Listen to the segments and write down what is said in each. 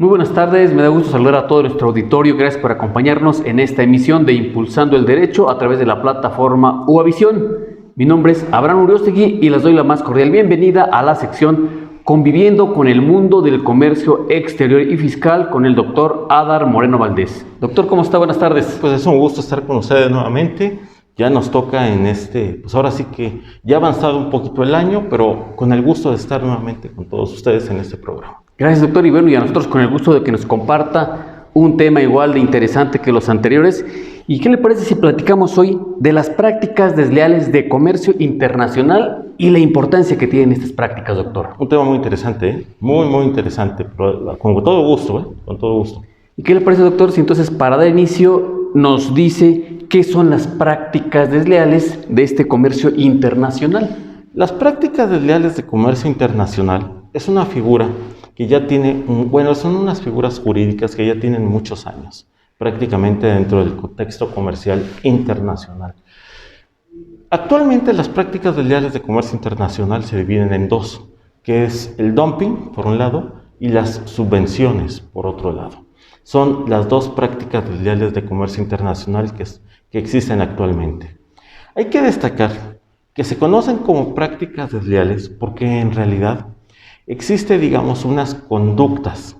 Muy buenas tardes, me da gusto saludar a todo nuestro auditorio. Gracias por acompañarnos en esta emisión de Impulsando el Derecho a través de la plataforma UAVisión. Mi nombre es Abraham Uriostegui y les doy la más cordial bienvenida a la sección Conviviendo con el mundo del comercio exterior y fiscal con el doctor Adar Moreno Valdés. Doctor, ¿cómo está? Buenas tardes. Pues es un gusto estar con ustedes nuevamente. Ya nos toca en pues ahora sí que ya ha avanzado un poquito el año, pero con el gusto de estar nuevamente con todos ustedes en este programa. Gracias, doctor. Y bueno, y a nosotros con el gusto de que nos comparta un tema igual de interesante que los anteriores. ¿Y qué le parece si platicamos hoy de las prácticas desleales de comercio internacional y la importancia que tienen estas prácticas, doctor? Un tema muy interesante, ¿eh? Muy interesante, pero con todo gusto, ¿eh? Con todo gusto. ¿Y qué le parece, doctor, si entonces para dar inicio nos dice qué son las prácticas desleales de este comercio internacional? Las prácticas desleales de comercio internacional es una figura que ya tiene, son unas figuras jurídicas que ya tienen muchos años, prácticamente dentro del contexto comercial internacional. Actualmente las prácticas desleales de comercio internacional se dividen en dos, que es el dumping, por un lado, y las subvenciones, por otro lado. Son las dos prácticas desleales de comercio internacional que existen actualmente. Hay que destacar que se conocen como prácticas desleales porque en realidad existe, digamos, unas conductas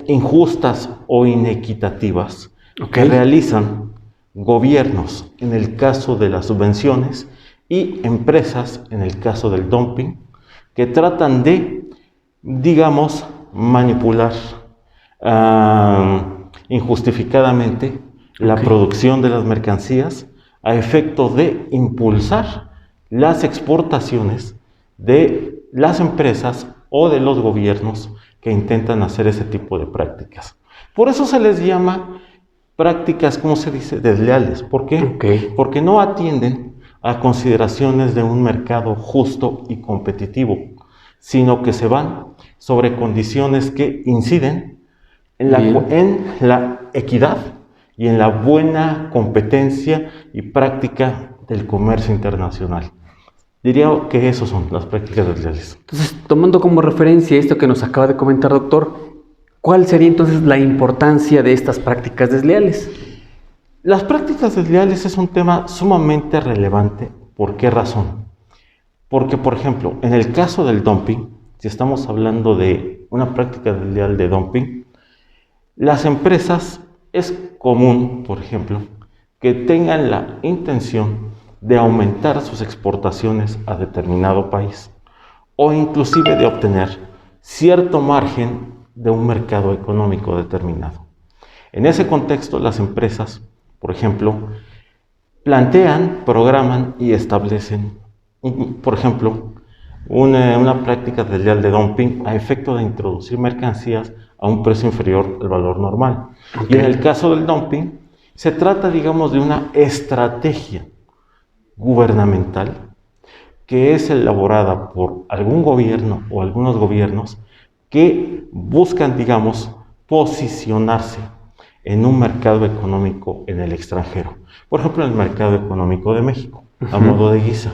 injustas o inequitativas que realizan gobiernos en el caso de las subvenciones y empresas en el caso del dumping, que tratan de, digamos, manipular injustificadamente la producción de las mercancías a efecto de impulsar las exportaciones de las empresas o de los gobiernos que intentan hacer ese tipo de prácticas. Por eso se les llama prácticas, ¿cómo se dice?, desleales. ¿Por qué? Porque no atienden a consideraciones de un mercado justo y competitivo, sino que se van sobre condiciones que inciden en la equidad y en la buena competencia y práctica del comercio internacional. Diría que esos son las prácticas desleales. Entonces, tomando como referencia esto que nos acaba de comentar, doctor, ¿cuál sería entonces la importancia de estas prácticas desleales? Las prácticas desleales es un tema sumamente relevante. ¿Por qué razón? Porque, por ejemplo, en el caso del dumping, si estamos hablando de una práctica desleal de dumping, las empresas es común, por ejemplo, que tengan la intención de aumentar sus exportaciones a determinado país o inclusive de obtener cierto margen de un mercado económico determinado. En ese contexto, las empresas, por ejemplo, plantean, programan y establecen, por ejemplo, una práctica desleal de dumping a efecto de introducir mercancías a un precio inferior al valor normal. Y en el caso del dumping, se trata, digamos, de una estrategia gubernamental que es elaborada por algún gobierno o algunos gobiernos que buscan, digamos, posicionarse en un mercado económico en el extranjero. Por ejemplo, en el mercado económico de México, a modo de guisa.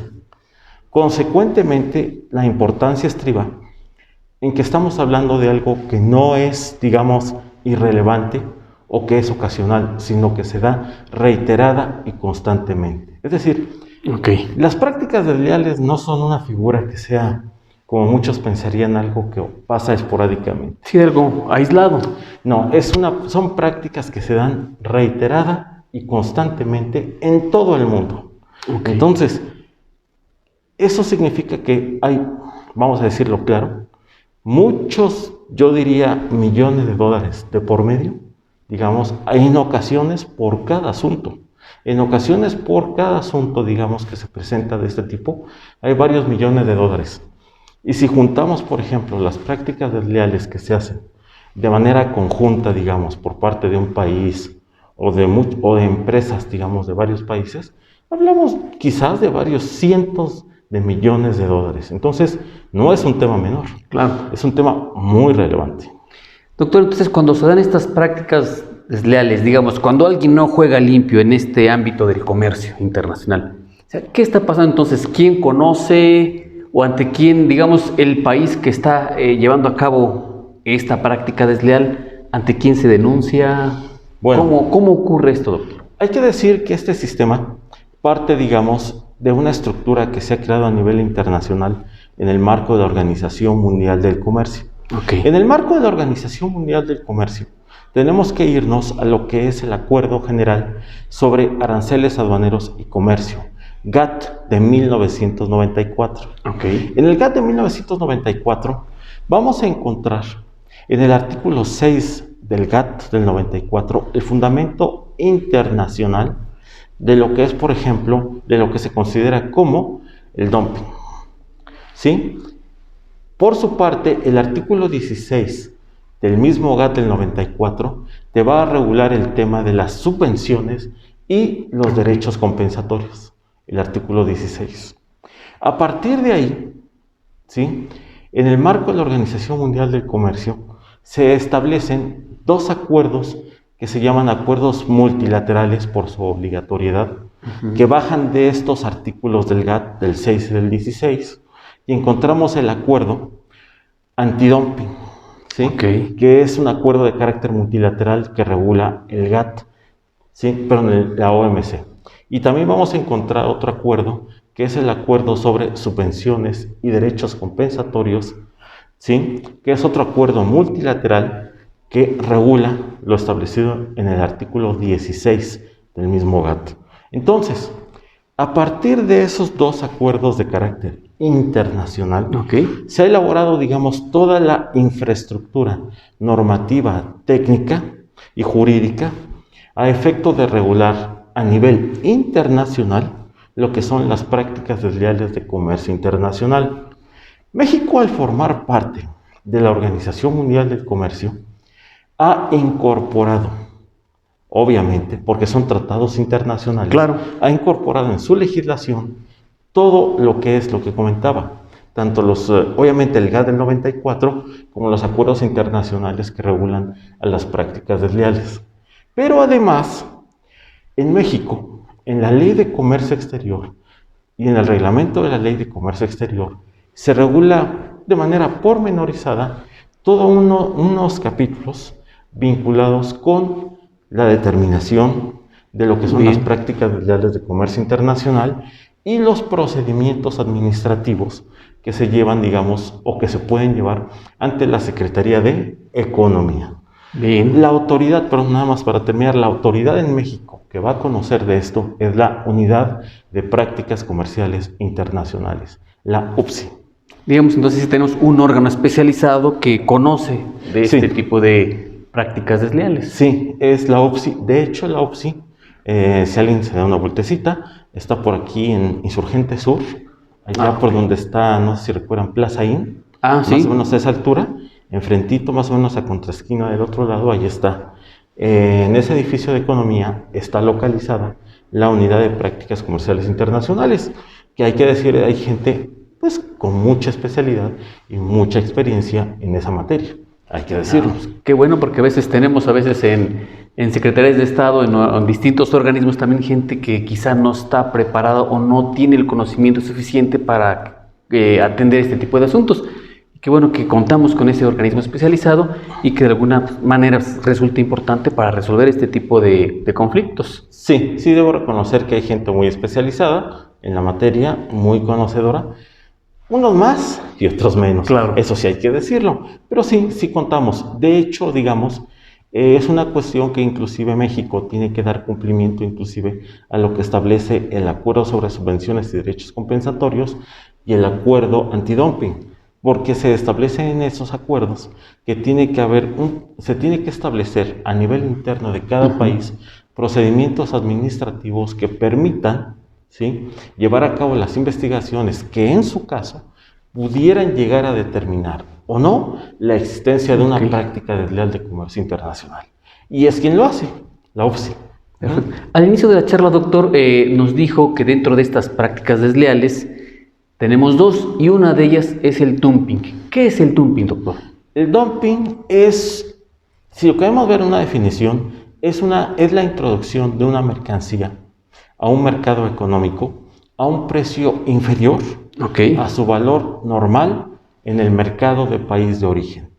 Consecuentemente, la importancia estriba en que estamos hablando de algo que no es, digamos, irrelevante o que es ocasional, sino que se da reiterada y constantemente. Es decir, las prácticas desleales no son una figura que sea, como muchos pensarían, algo que pasa esporádicamente. Sí, algo aislado. No, son prácticas que se dan reiterada y constantemente en todo el mundo. Entonces, eso significa que hay, vamos a decirlo claro, muchos, yo diría, millones de dólares de por medio, digamos, en ocasiones por cada asunto. En ocasiones por cada asunto, digamos, que se presenta de este tipo, hay varios millones de dólares. Y si juntamos, por ejemplo, las prácticas desleales que se hacen de manera conjunta, digamos, por parte de un país o de empresas, digamos, de varios países, hablamos quizás de varios cientos de millones de dólares. Entonces, no es un tema menor, Claro. es un tema muy relevante. Doctor, entonces cuando se dan estas prácticas desleales, digamos, cuando alguien no juega limpio en este ámbito del comercio internacional, o sea, ¿qué está pasando entonces? ¿Quién conoce o ante quién, digamos, el país que está llevando a cabo esta práctica desleal, ante quién se denuncia? Bueno. ¿Cómo ocurre esto, doctor? Hay que decir que este sistema parte, digamos, de una estructura que se ha creado a nivel internacional en el marco de la Organización Mundial del Comercio. Okay. En el marco de la Organización Mundial del Comercio, tenemos que irnos a lo que es el Acuerdo General sobre Aranceles Aduaneros y Comercio, GATT de 1994. Okay. En el GATT de 1994 vamos a encontrar en el artículo 6 del GATT del 94 el fundamento internacional de lo que es, por ejemplo, de lo que se considera como el dumping. ¿Sí? Por su parte, el artículo 16 del mismo GATT del 94 te va a regular el tema de las subvenciones y los derechos compensatorios. El artículo 16. A partir de ahí, ¿sí?, en el marco de la Organización Mundial del Comercio, se establecen dos acuerdos que se llaman acuerdos multilaterales por su obligatoriedad, que bajan de estos artículos del GATT del 6 y del 16, y encontramos el acuerdo antidumping, ¿sí?, que es un acuerdo de carácter multilateral que regula el GATT, ¿sí?, perdón, la OMC. Y también vamos a encontrar otro acuerdo, que es el acuerdo sobre subvenciones y derechos compensatorios, ¿sí?, que es otro acuerdo multilateral que regula lo establecido en el artículo 16 del mismo GATT. Entonces, a partir de esos dos acuerdos de carácter internacional, se ha elaborado, digamos, toda la infraestructura normativa, técnica y jurídica a efecto de regular a nivel internacional lo que son las prácticas desleales de comercio internacional. México, al formar parte de la Organización Mundial del Comercio, ha incorporado, obviamente, porque son tratados internacionales, claro, ha incorporado en su legislación todo lo que es lo que comentaba, tanto obviamente el GATT del 94 como los acuerdos internacionales que regulan a las prácticas desleales. Pero además, en México, en la Ley de Comercio Exterior y en el reglamento de la Ley de Comercio Exterior, se regula de manera pormenorizada todos unos capítulos vinculados con la determinación de lo que son las prácticas desleales de comercio internacional y los procedimientos administrativos que se llevan, digamos, o que se pueden llevar ante la Secretaría de Economía. Bien. La autoridad, pero nada más para terminar, la autoridad en México que va a conocer de esto es la Unidad de Prácticas Comerciales Internacionales, la UPSI. Digamos, entonces tenemos un órgano especializado que conoce de este tipo de prácticas desleales. Sí, es la UPSI. De hecho, la UPSI, si alguien se da una vueltecita, está por aquí en Insurgente Sur, allá por donde está, no sé si recuerdan, Plaza Inn, más o menos a esa altura, enfrentito, más o menos a contraesquina del otro lado, ahí está. En ese edificio de economía está localizada la Unidad de Prácticas Comerciales Internacionales, que hay que decir, hay gente pues con mucha especialidad y mucha experiencia en esa materia. Hay que decirlo. Qué bueno, porque a veces tenemos en secretarías de Estado, en distintos organismos, también gente que quizá no está preparada o no tiene el conocimiento suficiente para atender este tipo de asuntos. Qué bueno que contamos con ese organismo especializado y que de alguna manera resulta importante para resolver este tipo de conflictos. Sí, debo reconocer que hay gente muy especializada en la materia, muy conocedora. Unos más y otros menos, claro. Eso sí hay que decirlo, pero sí contamos. De hecho, digamos, es una cuestión que inclusive México tiene que dar cumplimiento inclusive a lo que establece el Acuerdo sobre Subvenciones y Derechos Compensatorios y el Acuerdo Antidumping, porque se establece en esos acuerdos que se tiene que establecer a nivel interno de cada país procedimientos administrativos que permitan, ¿sí?, llevar a cabo las investigaciones que en su caso pudieran llegar a determinar o no la existencia de una Ok. práctica desleal de comercio internacional. Y es quien lo hace, la OFCE. Perfecto. Al inicio de la charla, doctor, nos dijo que dentro de estas prácticas desleales tenemos dos y una de ellas es el dumping. ¿Qué es el dumping, doctor? El dumping es, si lo queremos ver en una definición, es la introducción de una mercancía a un mercado económico a un precio inferior Ok. a su valor normal en el mercado de país de origen,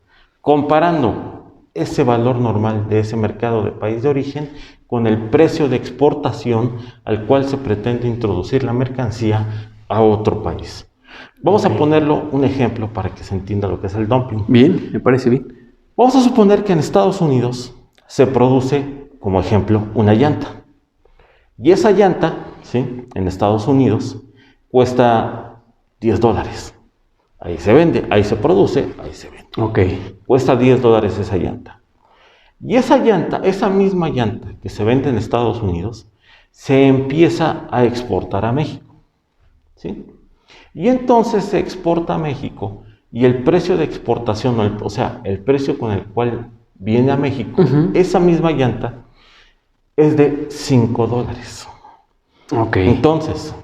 comparando ese valor normal de ese mercado de país de origen con el precio de exportación al cual se pretende introducir la mercancía a otro país. Vamos a ponerlo un ejemplo para que se entienda lo que es el dumping. Bien, me parece bien. Vamos a suponer que en Estados Unidos se produce, como ejemplo, una llanta. Y esa llanta, ¿sí?, en Estados Unidos cuesta $10. Ahí se vende, ahí se produce, ahí se vende. Ok. Cuesta $10 esa llanta. Y esa llanta, esa misma llanta que se vende en Estados Unidos, se empieza a exportar a México, ¿sí? Y entonces se exporta a México y el precio de exportación, o sea, el precio con el cual viene a México, esa misma llanta es de $5. Ok. Entonces,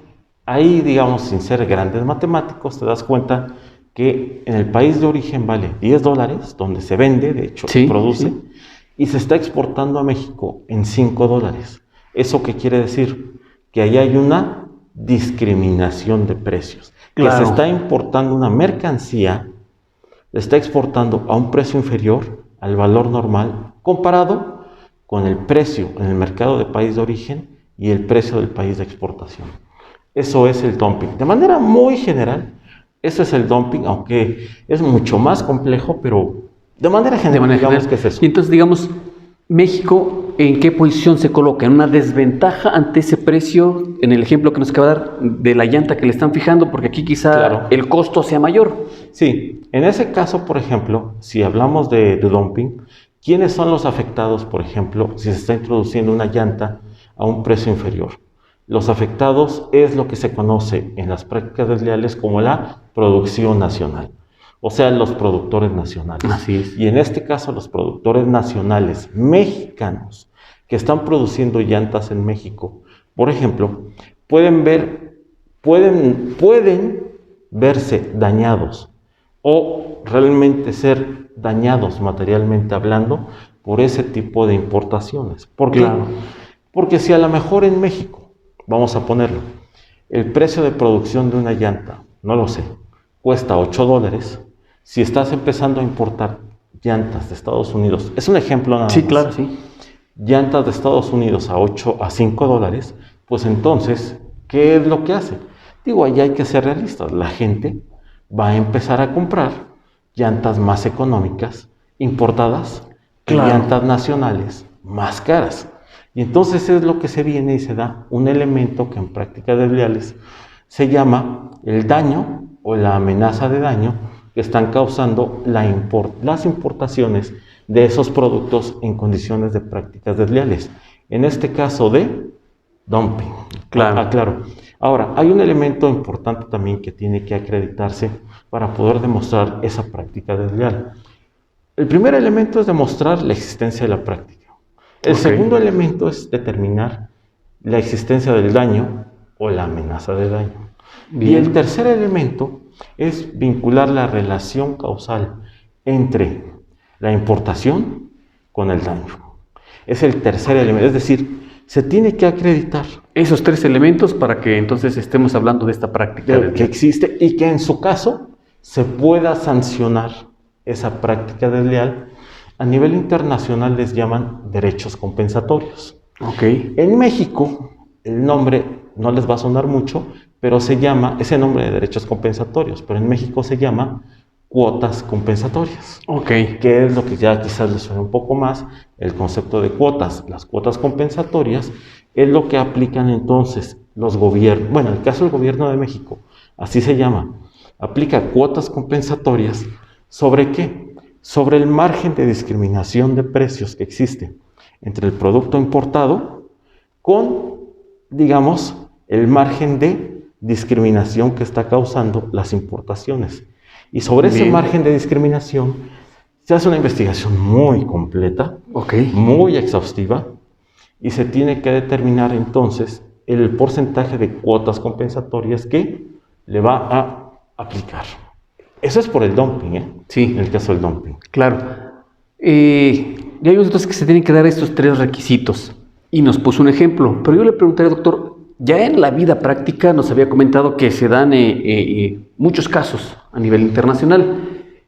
ahí, digamos, sin ser grandes matemáticos, te das cuenta que en el país de origen vale $10, donde se vende, de hecho, Sí, se produce, sí. y se está exportando a México en $5. ¿Eso qué quiere decir? Que ahí hay una discriminación de precios. Que Claro. se está importando una mercancía, se está exportando a un precio inferior al valor normal, comparado con el precio en el mercado de país de origen y el precio del país de exportación. Eso es el dumping. De manera muy general, eso es el dumping, aunque es mucho más complejo, pero de manera De general, manera digamos general. que es eso. Y entonces, digamos, México, ¿en qué posición se coloca? ¿En una desventaja ante ese precio, en el ejemplo que nos acaba de dar, de la llanta que le están fijando? Porque aquí quizá Claro. el costo sea mayor. Sí, en ese caso, por ejemplo, si hablamos de dumping, ¿quiénes son los afectados, por ejemplo, si se está introduciendo una llanta a un precio inferior? Los afectados es lo que se conoce en las prácticas desleales como la producción nacional, o sea, los productores nacionales. Así es. Y en este caso, los productores nacionales mexicanos que están produciendo llantas en México, por ejemplo, pueden verse dañados o realmente ser dañados materialmente hablando por ese tipo de importaciones. ¿Por qué? Claro. Porque si a lo mejor en México, vamos a ponerlo, el precio de producción de una llanta, no lo sé, cuesta $8, si estás empezando a importar llantas de Estados Unidos, es un ejemplo nada Sí, más, claro, sí. llantas de Estados Unidos a $5, pues entonces, ¿qué es lo que hace? Digo, ahí hay que ser realistas. La gente va a empezar a comprar llantas más económicas, importadas, que Claro. llantas nacionales más caras. Y entonces es lo que se viene y se da un elemento que en prácticas desleales se llama el daño o la amenaza de daño que están causando las importaciones de esos productos en condiciones de prácticas desleales. En este caso de dumping. Claro. Claro. Ahora, hay un elemento importante también que tiene que acreditarse para poder demostrar esa práctica desleal. El primer elemento es demostrar la existencia de la práctica. El Ok. segundo elemento es determinar la existencia del daño o la amenaza de daño. Bien. Y el tercer elemento es vincular la relación causal entre la importación con el daño. Es el tercer elemento, es decir, se tiene que acreditar Esos tres elementos para que entonces estemos hablando de esta práctica que desleal. existe y que en su caso se pueda sancionar esa práctica desleal. A nivel internacional les llaman derechos compensatorios. Ok. En México, el nombre no les va a sonar mucho, pero se llama, ese nombre de derechos compensatorios, pero en México se llama cuotas compensatorias. Ok. Que es lo que ya quizás les suena un poco más, el concepto de cuotas. Las cuotas compensatorias es lo que aplican entonces los gobiernos, bueno, en el caso del gobierno de México, así se llama, aplica cuotas compensatorias ¿sobre qué? Sobre el margen de discriminación de precios que existe entre el producto importado con, digamos, el margen de discriminación que está causando las importaciones. Y sobre ese Bien. margen de discriminación se hace una investigación muy completa, Ok. muy exhaustiva, y se tiene que determinar entonces el porcentaje de cuotas compensatorias que le va a aplicar. Eso es por el dumping, ¿eh? Sí. En el caso del dumping. Claro. Ya vimos entonces que se tienen que dar estos 3 requisitos y nos puso un ejemplo, pero yo le preguntaría, doctor, ya en la vida práctica nos había comentado que se dan muchos casos a nivel internacional.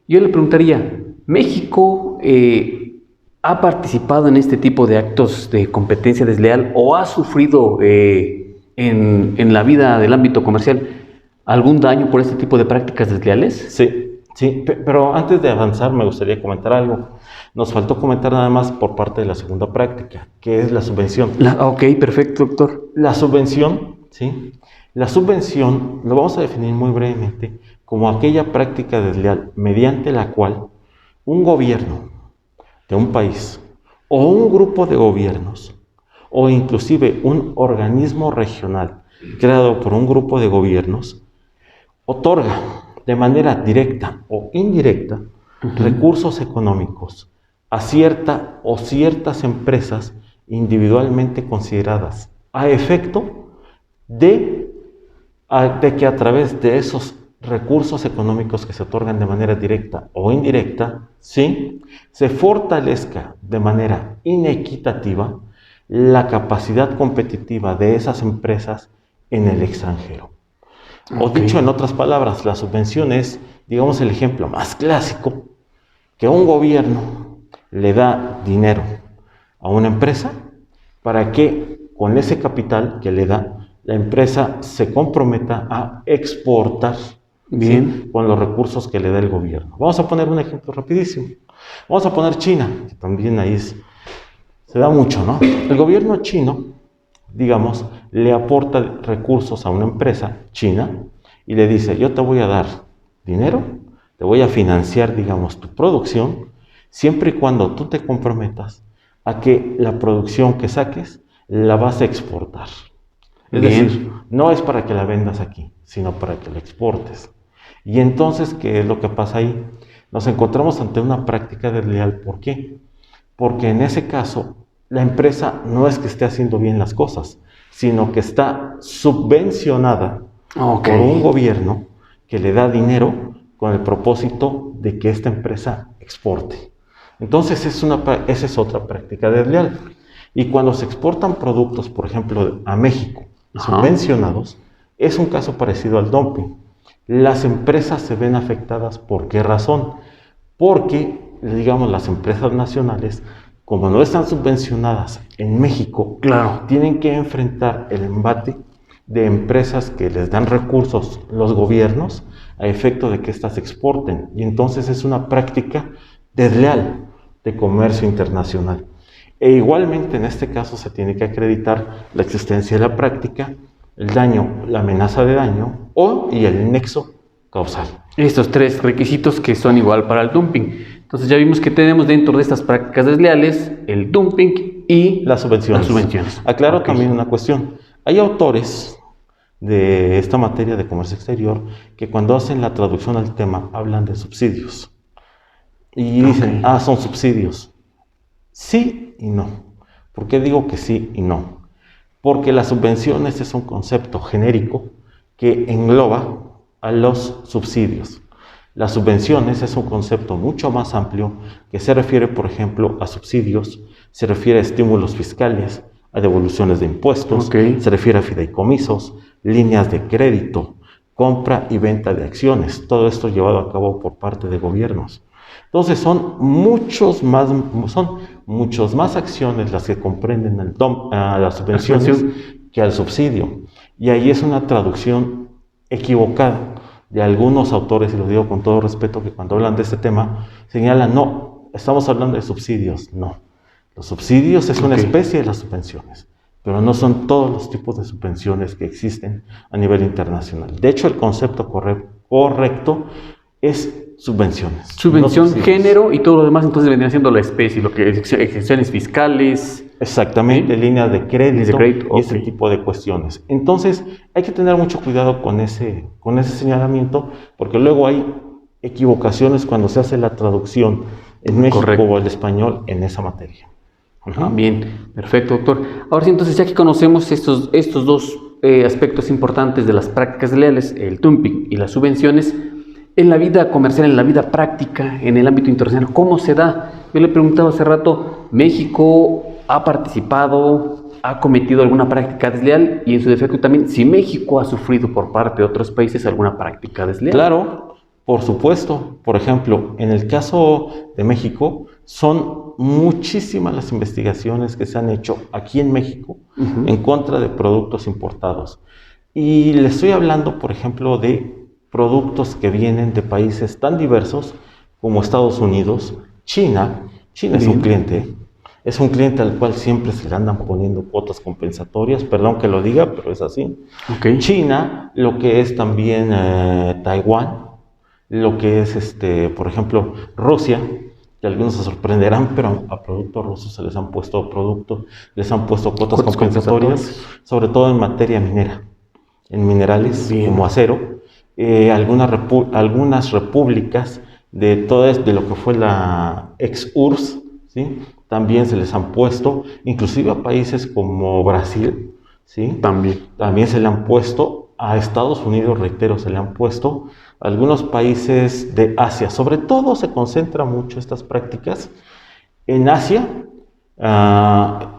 Yo le preguntaría, ¿México ha participado en este tipo de actos de competencia desleal o ha sufrido en la vida del ámbito comercial algún daño por este tipo de prácticas desleales? Sí, sí, pero antes de avanzar me gustaría comentar algo. Nos faltó comentar nada más por parte de la segunda práctica, que es la subvención. Ok, perfecto, doctor. La subvención, ¿sí? La subvención lo vamos a definir muy brevemente como aquella práctica desleal mediante la cual un gobierno de un país o un grupo de gobiernos o inclusive un organismo regional creado por un grupo de gobiernos otorga de manera directa o indirecta recursos económicos a cierta o ciertas empresas individualmente consideradas a efecto de que a través de esos recursos económicos que se otorgan de manera directa o indirecta, ¿sí?, se fortalezca de manera inequitativa la capacidad competitiva de esas empresas en el extranjero. O dicho en otras palabras, la subvención es, digamos, el ejemplo más clásico, que un gobierno le da dinero a una empresa para que con ese capital que le da, la empresa se comprometa a exportar, Bien. ¿sí?, con los recursos que le da el gobierno. Vamos a poner un ejemplo rapidísimo. Vamos a poner China, que también ahí se da mucho, ¿no? El gobierno chino, digamos, le aporta recursos a una empresa china y le dice, yo te voy a dar dinero, te voy a financiar, digamos, tu producción, siempre y cuando tú te comprometas a que la producción que saques la vas a exportar. Es Bien. decir, no es para que la vendas aquí, sino para que la exportes. Y entonces, ¿qué es lo que pasa ahí? Nos encontramos ante una práctica desleal. ¿Por qué? Porque en ese caso, la empresa no es que esté haciendo bien las cosas, sino que está subvencionada Ok. por un gobierno que le da dinero con el propósito de que esta empresa exporte. Entonces, esa es otra práctica desleal. Y cuando se exportan productos, por ejemplo, a México, subvencionados, es un caso parecido al dumping. Las empresas se ven afectadas, ¿por qué razón? Porque, digamos, las empresas nacionales, como no están subvencionadas en México, Claro. tienen que enfrentar el embate de empresas que les dan recursos los gobiernos a efecto de que éstas exporten. Y entonces es una práctica desleal de comercio internacional. E igualmente en este caso se tiene que acreditar la existencia de la práctica, el daño, la amenaza de daño y el nexo causal. Estos 3 requisitos que son igual para el dumping. Entonces ya vimos que tenemos dentro de estas prácticas desleales el dumping y Las subvenciones. Aclaro también una cuestión. Hay autores de esta materia de comercio exterior que cuando hacen la traducción al tema hablan de subsidios. Y dicen, son subsidios. Sí y no. ¿Por qué digo que sí y no? Porque las subvenciones es un concepto genérico que engloba a los subsidios. Las subvenciones es un concepto mucho más amplio que se refiere, por ejemplo, a subsidios, se refiere a estímulos fiscales, a devoluciones de impuestos, se refiere a fideicomisos, líneas de crédito, compra y venta de acciones. Todo esto llevado a cabo por parte de gobiernos. Entonces son muchos más acciones las que comprenden a las subvenciones que al subsidio. Y ahí es una traducción equivocada de algunos autores, y lo digo con todo respeto, que cuando hablan de este tema señalan, no, estamos hablando de subsidios. No, los subsidios es una especie de las subvenciones, pero no son todos los tipos de subvenciones que existen a nivel internacional. De hecho, el concepto correcto es subvenciones. Subvención, No género y todo lo demás, entonces vendría siendo la especie, lo que es exenciones fiscales. Exactamente, líneas de crédito, y ese ok. tipo de cuestiones. Entonces, hay que tener mucho cuidado con ese señalamiento, porque luego hay equivocaciones cuando se hace la traducción en México Correcto. o el español en esa materia. Ah, bien, perfecto, doctor. Ahora sí, entonces, ya que conocemos estos dos aspectos importantes de las prácticas desleales, el dumping y las subvenciones, en la vida comercial, en la vida práctica, en el ámbito internacional, ¿cómo se da? Yo le preguntaba hace rato, ¿México ha participado, ha cometido alguna práctica desleal? Y en su defecto también, si México ha sufrido por parte de otros países alguna práctica desleal. Claro, por supuesto. Por ejemplo, en el caso de México, son muchísimas las investigaciones que se han hecho aquí en México en contra de productos importados. Y le estoy hablando, por ejemplo, de productos que vienen de países tan diversos como Estados Unidos, China. China es un cliente al cual siempre se le andan poniendo cuotas compensatorias, perdón que lo diga, pero es así. Okay. China, lo que es también Taiwán, lo que es, por ejemplo, Rusia, que algunos se sorprenderán, pero a productos rusos se les han puesto cuotas compensatorias, sobre todo en materia minera, en minerales como acero. Algunas repúblicas de lo que fue la ex-URSS, ¿sí? También se les han puesto, inclusive a países como Brasil, ¿sí? También se le han puesto, a Estados Unidos, reitero, se le han puesto, algunos países de Asia. Sobre todo se concentran mucho estas prácticas en Asia,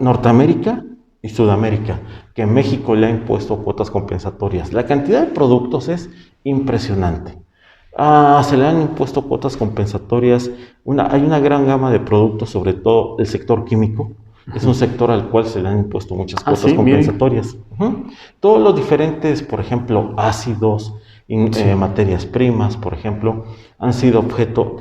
Norteamérica y Sudamérica, que México le ha impuesto cuotas compensatorias. La cantidad de productos es impresionante. Se le han impuesto cuotas compensatorias. Hay una gran gama de productos, sobre todo el sector químico. Es un sector al cual se le han impuesto muchas cuotas compensatorias. Todos los diferentes, por ejemplo, ácidos, materias primas, por ejemplo, han sido objeto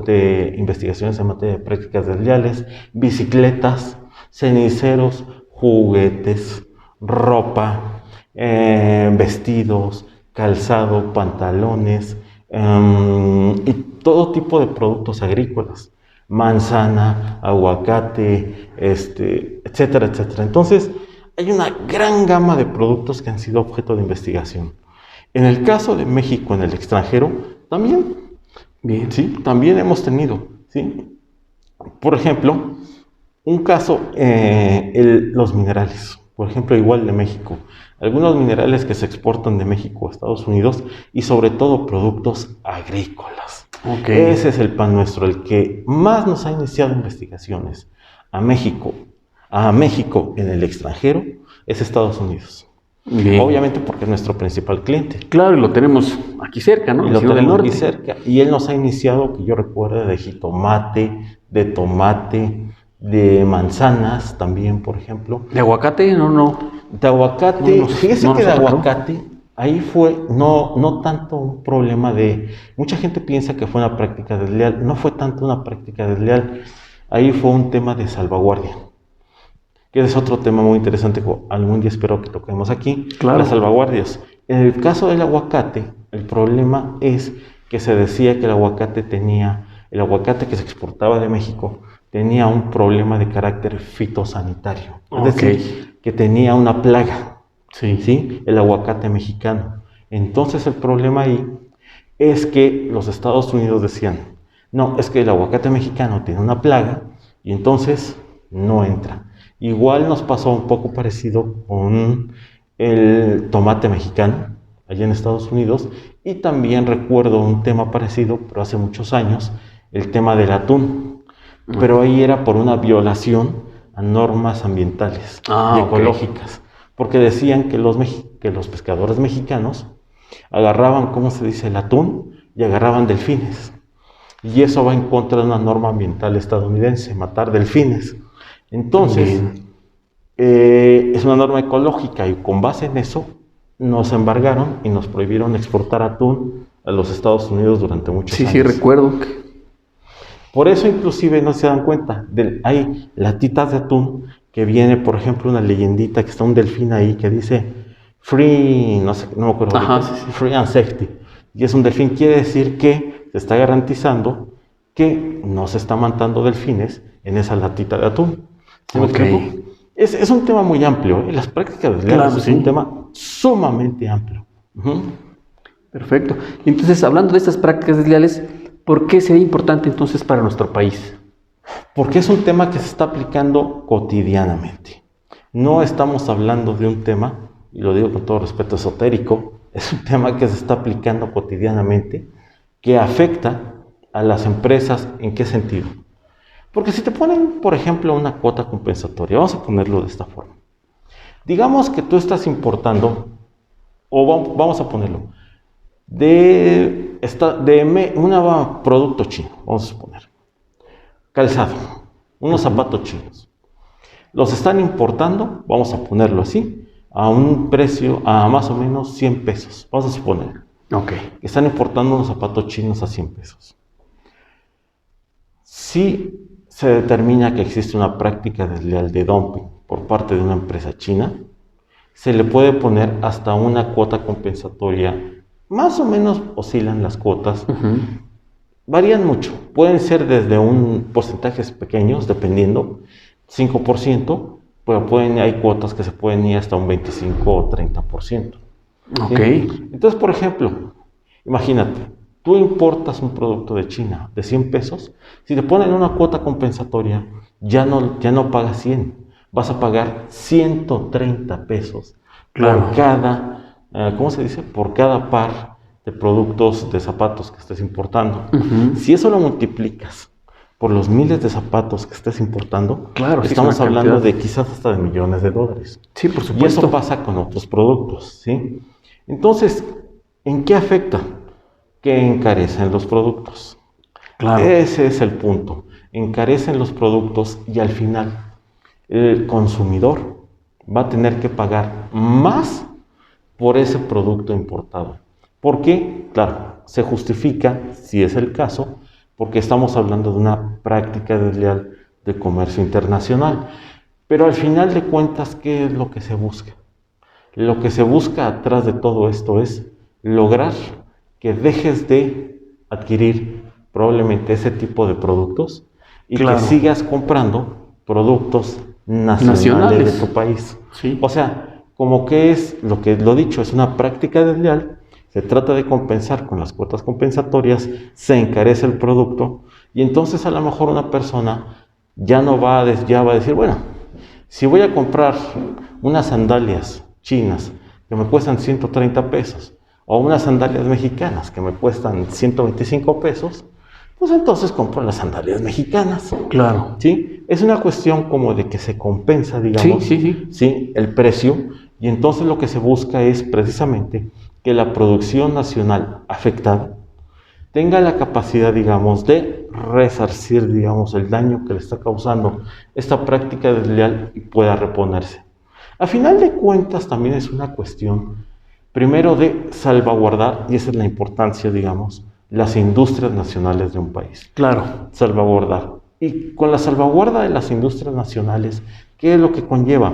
de investigaciones en materia de prácticas desleales. Bicicletas, ceniceros, juguetes, ropa, vestidos, calzado, pantalones, y todo tipo de productos agrícolas, manzana, aguacate, etcétera, etcétera. Entonces, hay una gran gama de productos que han sido objeto de investigación. En el caso de México en el extranjero, también, ¿sí? También hemos tenido, ¿sí? Por ejemplo, un caso, los minerales, por ejemplo, igual de México. Algunos minerales que se exportan de México a Estados Unidos y sobre todo productos agrícolas. Ese es el pan nuestro, el que más nos ha iniciado investigaciones a México en el extranjero es Estados Unidos. Obviamente porque es nuestro principal cliente. Claro, y lo tenemos aquí cerca, ¿no? Y lo tenemos aquí cerca. Y él nos ha iniciado, que yo recuerde, de jitomate, de tomate, de manzanas también, por ejemplo. ¿De aguacate? No. De aguacate, fíjese que de aguacate, ahí fue no tanto un problema mucha gente piensa que fue una práctica desleal, no fue tanto una práctica desleal, ahí fue un tema de salvaguardia, que es otro tema muy interesante, algún día espero que toquemos aquí, las salvaguardias. En el caso del aguacate, el problema es que se decía que el aguacate que se exportaba de México, tenía un problema de carácter fitosanitario, es decir, que tenía una plaga, ¿sí? El aguacate mexicano. Entonces el problema ahí es que los Estados Unidos decían, no, es que el aguacate mexicano tiene una plaga y entonces no entra. Igual nos pasó un poco parecido con el tomate mexicano, allá en Estados Unidos, y también recuerdo un tema parecido, pero hace muchos años, el tema del atún. Pero ahí era por una violación a normas ambientales y ecológicas, porque decían que los pescadores mexicanos agarraban, ¿cómo se dice?, el atún y agarraban delfines. Y eso va en contra de una norma ambiental estadounidense, matar delfines. Entonces, es una norma ecológica y con base en eso nos embargaron y nos prohibieron exportar atún a los Estados Unidos durante muchos años. Sí, recuerdo. Por eso inclusive no se dan cuenta, hay latitas de atún que viene, por ejemplo, una leyendita que está un delfín ahí que dice free, no me acuerdo, free and safety. Y es un delfín, quiere decir que se está garantizando que no se está matando delfines en esa latita de atún. ¿Sí me explico? Es un tema muy amplio. Las prácticas desleales es un tema sumamente amplio. Perfecto. Y entonces, hablando de estas prácticas desleales, ¿por qué sería importante entonces para nuestro país? Porque es un tema que se está aplicando cotidianamente. No estamos hablando de un tema, y lo digo con todo respeto, esotérico, es un tema que se está aplicando cotidianamente, que afecta a las empresas. ¿En qué sentido? Porque si te ponen, por ejemplo, una cuota compensatoria, vamos a ponerlo de esta forma. Digamos que tú estás importando, o vamos a ponerlo, de un producto chino, vamos a suponer, calzado, unos zapatos chinos. Los están importando, vamos a ponerlo así, a un precio a más o menos 100 pesos, vamos a suponer. Están importando unos zapatos chinos a 100 pesos. Si se determina que existe una práctica desleal de dumping por parte de una empresa china, se le puede poner hasta una cuota compensatoria. Más o menos oscilan las cuotas, varían mucho, pueden ser desde un porcentajes pequeños, dependiendo, 5%, pero hay cuotas que se pueden ir hasta un 25 o 30%. ¿Sí? Entonces, por ejemplo, imagínate, tú importas un producto de China de 100 pesos, si te ponen una cuota compensatoria, ya no pagas 100, vas a pagar 130 pesos por cada, ¿cómo se dice? Por cada par de productos de zapatos que estés importando. Si eso lo multiplicas por los miles de zapatos que estés importando, estamos hablando de quizás hasta de millones de dólares. Sí, por supuesto. Y eso pasa con otros productos, ¿sí? Entonces, ¿en qué afecta? Que encarecen los productos. Ese es el punto. Encarecen los productos y al final el consumidor va a tener que pagar más por ese producto importado. ¿Por qué? Claro, se justifica, si es el caso, porque estamos hablando de una práctica desleal de comercio internacional. Pero al final de cuentas, ¿qué es lo que se busca? Lo que se busca atrás de todo esto es lograr que dejes de adquirir probablemente ese tipo de productos y que sigas comprando productos nacionales de tu país. O sea, como que es lo dicho, es una práctica desleal. Se trata de compensar con las cuotas compensatorias, se encarece el producto y entonces a lo mejor una persona ya va a decir, bueno, si voy a comprar unas sandalias chinas que me cuestan 130 pesos o unas sandalias mexicanas que me cuestan 125 pesos, pues entonces compro las sandalias mexicanas. ¿Sí? Es una cuestión como de que se compensa, digamos, ¿sí? El precio, y entonces lo que se busca es precisamente que la producción nacional afectada tenga la capacidad, digamos, de resarcir, digamos, el daño que le está causando esta práctica desleal y pueda reponerse. A final de cuentas también es una cuestión, primero, de salvaguardar, y esa es la importancia, digamos, las industrias nacionales de un país. Salvaguardar. Y con la salvaguarda de las industrias nacionales, ¿qué es lo que conlleva?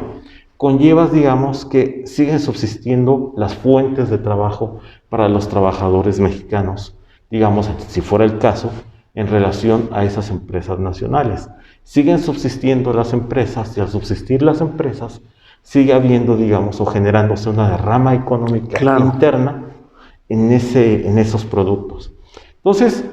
Conlleva, digamos, que siguen subsistiendo las fuentes de trabajo para los trabajadores mexicanos, digamos, si fuera el caso, en relación a esas empresas nacionales. Siguen subsistiendo las empresas y al subsistir las empresas, sigue habiendo, digamos, o generándose una derrama económica interna en esos productos. Entonces,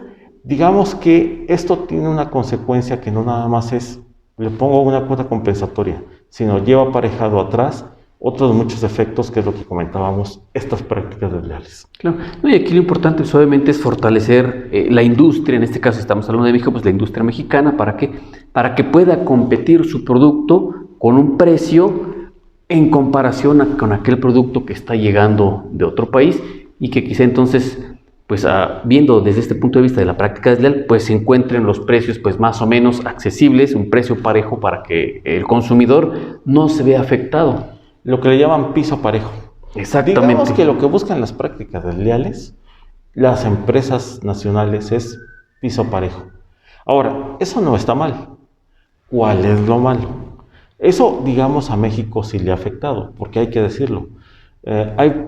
digamos que esto tiene una consecuencia que no nada más es, le pongo una cuota compensatoria, sino lleva aparejado atrás otros muchos efectos, que es lo que comentábamos, estas prácticas desleales. Y aquí lo importante obviamente es fortalecer la industria, en este caso estamos hablando de México, pues la industria mexicana, ¿para qué? Para que pueda competir su producto con un precio en comparación con aquel producto que está llegando de otro país y que quizá entonces, pues viendo desde este punto de vista de la práctica desleal, pues se encuentren los precios pues más o menos accesibles, un precio parejo para que el consumidor no se vea afectado. Lo que le llaman piso parejo. Exactamente. Digamos que lo que buscan las prácticas desleales, las empresas nacionales, es piso parejo. Ahora, eso no está mal. ¿Cuál es lo malo? Eso, digamos, a México sí le ha afectado, porque hay que decirlo. Hay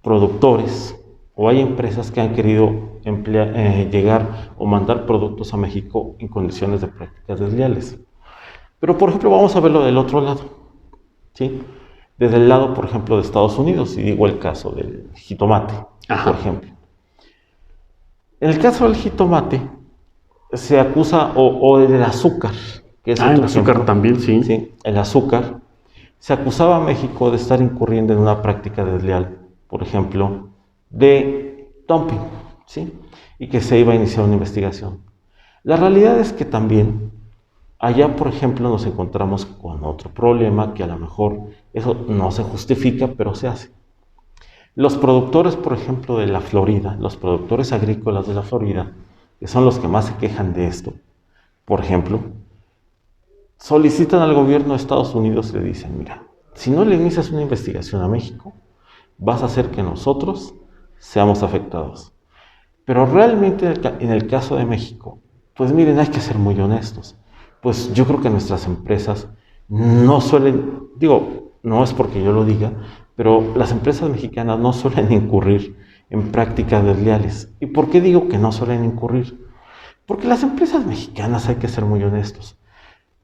productores o hay empresas que han querido llegar o mandar productos a México en condiciones de prácticas desleales. Pero, por ejemplo, vamos a verlo del otro lado, ¿sí? Desde el lado, por ejemplo, de Estados Unidos, y digo el caso del jitomate, por ejemplo. En el caso del jitomate, se acusa, o del azúcar, que es otro el azúcar ejemplo. también, sí. Sí, el azúcar. Se acusaba a México de estar incurriendo en una práctica desleal, por ejemplo, de dumping, ¿sí? Y que se iba a iniciar una investigación. La realidad es que también allá, por ejemplo, nos encontramos con otro problema que a lo mejor eso no se justifica, pero se hace. Los productores, por ejemplo, de la Florida, los productores agrícolas de la Florida, que son los que más se quejan de esto, por ejemplo, solicitan al gobierno de Estados Unidos y le dicen, mira, si no le inicias una investigación a México, vas a hacer que nosotros seamos afectados. Pero realmente en el caso de México, pues miren, hay que ser muy honestos. Pues yo creo que nuestras empresas no suelen, digo, no es porque yo lo diga, pero las empresas mexicanas no suelen incurrir en prácticas desleales. ¿Y por qué digo que no suelen incurrir? Porque las empresas mexicanas, hay que ser muy honestos,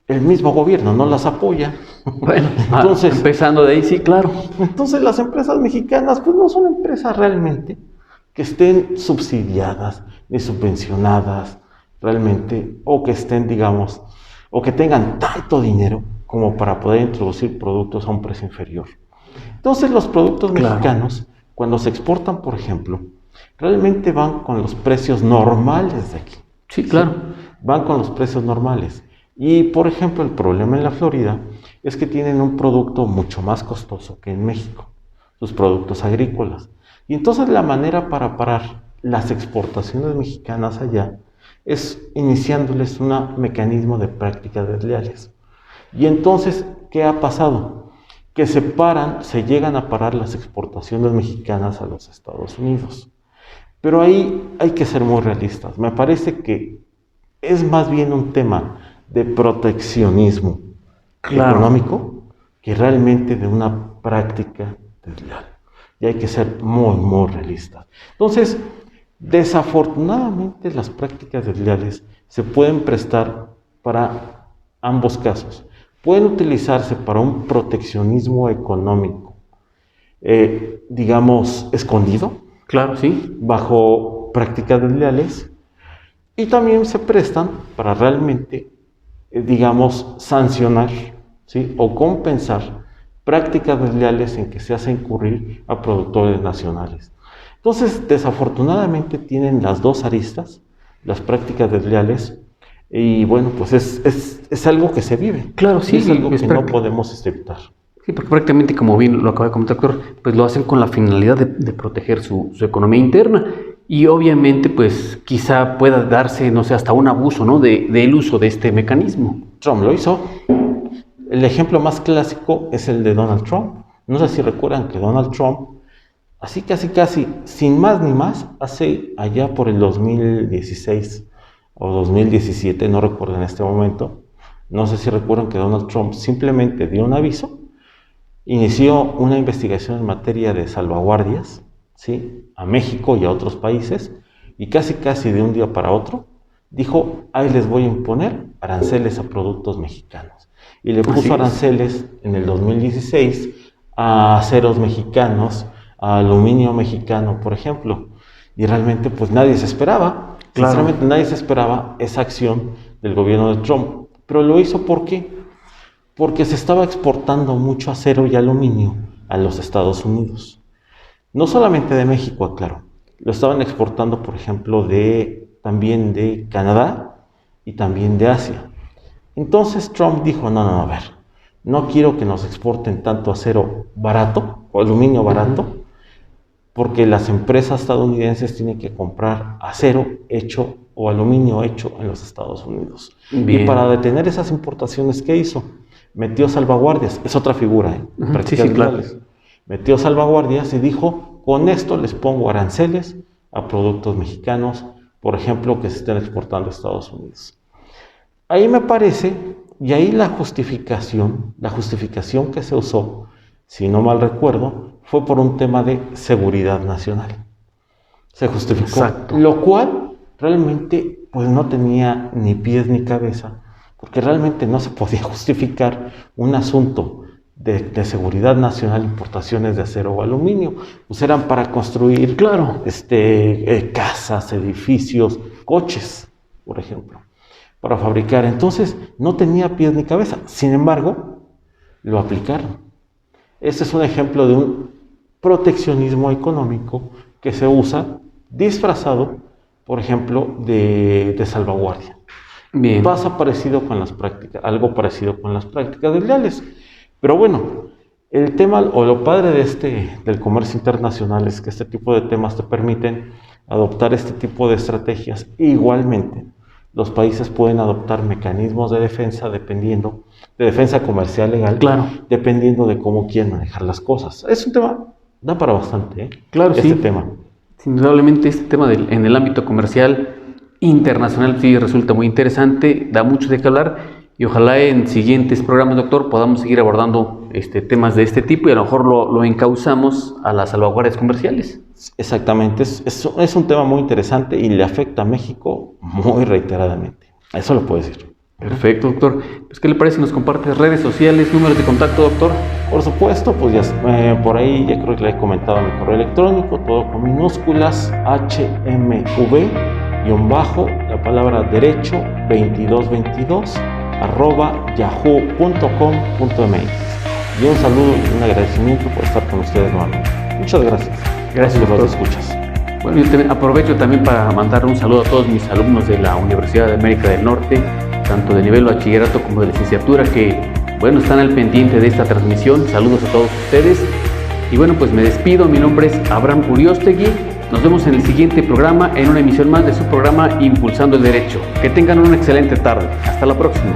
el mismo gobierno no las apoya. Bueno, entonces, empezando de ahí, sí, claro. Entonces las empresas mexicanas pues no son empresas realmente que estén subsidiadas ni subvencionadas realmente, o que estén, digamos, o que tengan tanto dinero como para poder introducir productos a un precio inferior. Entonces los productos mexicanos, cuando se exportan, por ejemplo, realmente van con los precios normales de aquí. Sí, claro. ¿Sí? Van con los precios normales. Y, por ejemplo, el problema en la Florida es que tienen un producto mucho más costoso que en México, sus productos agrícolas. Y entonces la manera para parar las exportaciones mexicanas allá es iniciándoles un mecanismo de prácticas desleales. Y entonces, ¿qué ha pasado? Que se llegan a parar las exportaciones mexicanas a los Estados Unidos. Pero ahí hay que ser muy realistas. Me parece que es más bien un tema de proteccionismo económico que realmente de una práctica desleal. Y hay que ser muy, muy realistas. Entonces, desafortunadamente las prácticas desleales se pueden prestar para ambos casos. Pueden utilizarse para un proteccionismo económico, digamos, escondido. Claro, sí. Bajo prácticas desleales. Y también se prestan para realmente, digamos, sancionar, ¿sí? O compensar prácticas desleales en que se hace incurrir a productores nacionales. Entonces, desafortunadamente tienen las dos aristas, las prácticas desleales, y bueno, pues es algo que se vive. Claro, sí. Es algo que no podemos evitar. Sí, porque prácticamente, como bien lo acaba de comentar, pues lo hacen con la finalidad de proteger su economía interna. Y obviamente, pues quizá pueda darse, no sé, hasta un abuso, ¿no? del uso de este mecanismo. Trump lo hizo. El ejemplo más clásico es el de Donald Trump. No sé si recuerdan que Donald Trump, así casi, sin más ni más, hace allá por el 2016 o 2017, no recuerdo en este momento, no sé si recuerdan que Donald Trump simplemente dio un aviso, inició una investigación en materia de salvaguardias, ¿sí? A México y a otros países, y casi de un día para otro, dijo, ahí les voy a imponer aranceles a productos mexicanos. Y le puso aranceles en el 2016 a aceros mexicanos, a aluminio mexicano, por ejemplo. Y realmente pues nadie se esperaba, sinceramente nadie se esperaba esa acción del gobierno de Trump. Pero lo hizo ¿por qué? Porque se estaba exportando mucho acero y aluminio a los Estados Unidos. No solamente de México, aclaro. Lo estaban exportando, por ejemplo, también de Canadá y también de Asia. Entonces Trump dijo, no, a ver, no quiero que nos exporten tanto acero barato o aluminio barato, porque las empresas estadounidenses tienen que comprar acero hecho o aluminio hecho en los Estados Unidos. Bien. Y para detener esas importaciones, ¿qué hizo? Metió salvaguardias, es otra figura, claro. Metió salvaguardias y dijo, con esto les pongo aranceles a productos mexicanos, por ejemplo, que se estén exportando a Estados Unidos. Ahí me parece, y ahí la justificación que se usó, si no mal recuerdo, fue por un tema de seguridad nacional. se justificó. Exacto. Lo cual realmente pues no tenía ni pies ni cabeza, porque realmente no se podía justificar un asunto de seguridad nacional, importaciones de acero o aluminio, pues eran para construir, Claro, casas, edificios, coches, por ejemplo, para fabricar. Entonces no tenía pies ni cabeza. Sin embargo, lo aplicaron. Este es un ejemplo de un proteccionismo económico que se usa disfrazado, por ejemplo, de salvaguardia. bien. Pasa parecido con las prácticas, algo parecido con las prácticas desleales. Pero bueno, el tema o lo padre del comercio internacional es que este tipo de temas te permiten adoptar este tipo de estrategias. Igualmente, los países pueden adoptar mecanismos de defensa de defensa comercial legal, Claro. dependiendo de cómo quieren manejar las cosas. Es un tema, da para bastante, ¿eh? Claro, este sí. tema. Indudablemente este tema en el ámbito comercial internacional sí resulta muy interesante, da mucho de qué hablar y ojalá en siguientes programas, doctor, podamos seguir abordando temas de este tipo y a lo mejor lo encauzamos a las salvaguardias comerciales. Exactamente, es un tema muy interesante y le afecta a México muy reiteradamente. Eso lo puedo decir. Perfecto, doctor. Pues, ¿qué le parece si nos comparte redes sociales, números de contacto, doctor? Por supuesto, pues ya por ahí ya creo que le he comentado mi correo electrónico, todo con minúsculas, hmv, la palabra derecho, 2222, @yahoo.com.mx. Y un saludo y un agradecimiento por estar con ustedes nuevamente. Muchas gracias. Gracias, por doctor. las escuchas. Bueno, yo aprovecho también para mandar un saludo a todos mis alumnos de la Universidad de América del Norte, tanto de nivel bachillerato como de licenciatura, que, bueno, están al pendiente de esta transmisión. Saludos a todos ustedes. Y bueno, pues me despido. Mi nombre es Abraham Uriostegui. Nos vemos en el siguiente programa, en una emisión más de su programa Impulsando el Derecho. Que tengan una excelente tarde. Hasta la próxima.